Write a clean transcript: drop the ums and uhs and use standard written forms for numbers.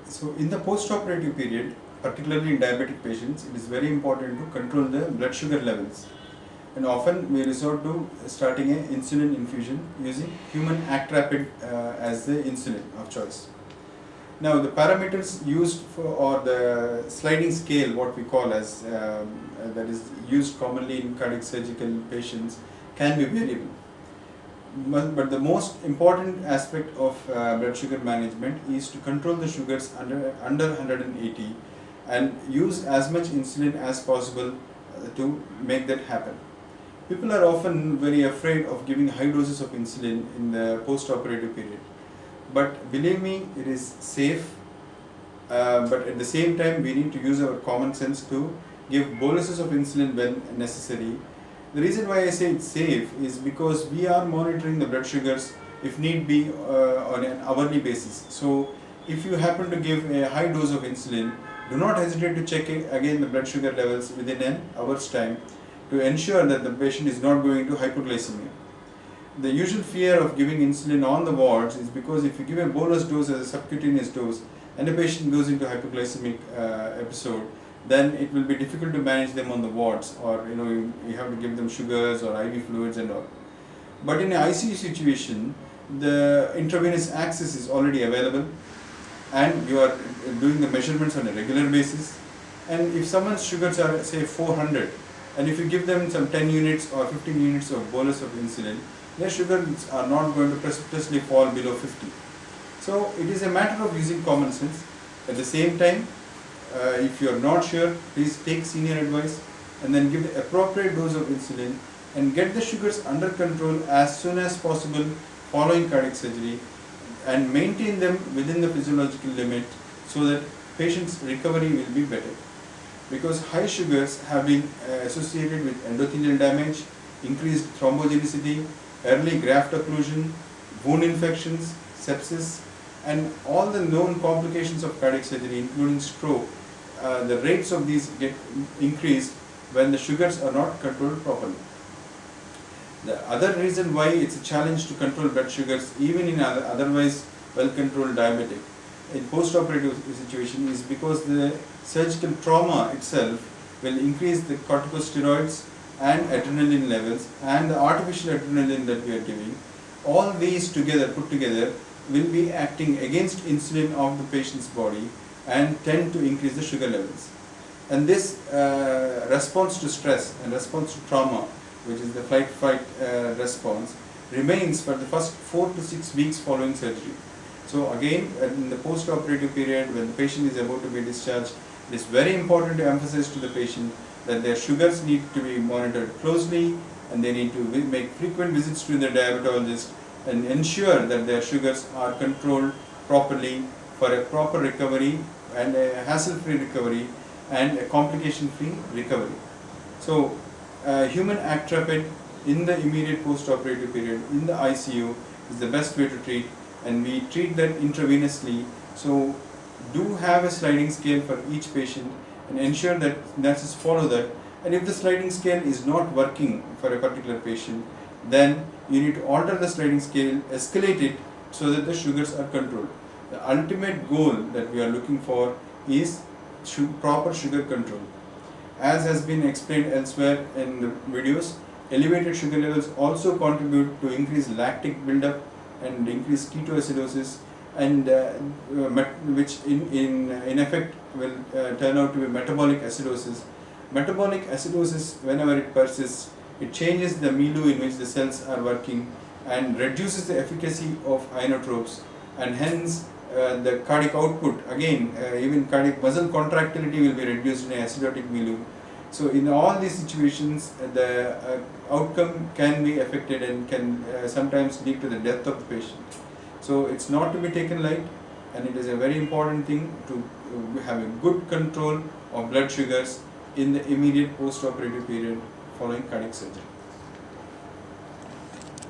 So in the post-operative period, particularly in diabetic patients, it is very important to control the blood sugar levels. And often we resort to starting an insulin infusion using human act rapid as the insulin of choice. Now the parameters used for, or the sliding scale, what we call as that is used commonly in cardiac surgical patients, can be variable. But the most important aspect of blood sugar management is to control the sugars under 180 and use as much insulin as possible to make that happen. People are often very afraid of giving high doses of insulin in the post-operative period. But believe me, it is safe. But at the same time, we need to use our common sense to give boluses of insulin when necessary. The reason why I say it's safe is because we are monitoring the blood sugars if need be on an hourly basis. So if you happen to give a high dose of insulin, do not hesitate to check again the blood sugar levels within an hour's time to ensure that the patient is not going to hypoglycemia. The usual fear of giving insulin on the wards is because if you give a bolus dose as a subcutaneous dose and a patient goes into hypoglycemic episode, then it will be difficult to manage them on the wards, or you have to give them sugars or IV fluids and all. But in an ICU situation, the intravenous access is already available and you are doing the measurements on a regular basis. And if someone's sugars are say 400, and if you give them some 10 units or 15 units of bolus of insulin, their sugars are not going to precipitously fall below 50. So it is a matter of using common sense. At the same time, if you are not sure, please take senior advice and then give the appropriate dose of insulin and get the sugars under control as soon as possible following cardiac surgery and maintain them within the physiological limit so that patient's recovery will be better. Because high sugars have been associated with endothelial damage, increased thrombogenicity, early graft occlusion, wound infections, sepsis, and all the known complications of cardiac surgery, including stroke. The rates of these get increased when the sugars are not controlled properly. The other reason why it's a challenge to control blood sugars, even in otherwise well-controlled diabetic, in post-operative situation, is because the surgical trauma itself will increase the corticosteroids and adrenaline levels and the artificial adrenaline that we are giving. All these together, put together, will be acting against insulin of the patient's body and tend to increase the sugar levels. And this response to stress and response to trauma, which is the fight-fight response, remains for the first 4 to 6 weeks following surgery. So again, in the post-operative period, when the patient is about to be discharged, it is very important to emphasize to the patient that their sugars need to be monitored closely and they need to make frequent visits to their diabetologist and ensure that their sugars are controlled properly for a proper recovery and a hassle-free recovery and a complication-free recovery. So human act rapid in the immediate post-operative period in the ICU is the best way to treat, and we treat that intravenously. So do have a sliding scale for each patient and ensure that nurses follow that. And if the sliding scale is not working for a particular patient, then you need to alter the sliding scale, escalate it so that the sugars are controlled. The ultimate goal that we are looking for is proper sugar control. As has been explained elsewhere in the videos, elevated sugar levels also contribute to increased lactic buildup and increased ketoacidosis, and which in effect will turn out to be metabolic acidosis. Metabolic acidosis, whenever it persists, it changes the milieu in which the cells are working and reduces the efficacy of inotropes, and hence the cardiac output, again even cardiac muscle contractility will be reduced in an acidotic milieu. So in all these situations, the outcome can be affected and can sometimes lead to the death of the patient. So it's not to be taken light, and it is a very important thing to have a good control of blood sugars in the immediate post-operative period following cardiac surgery.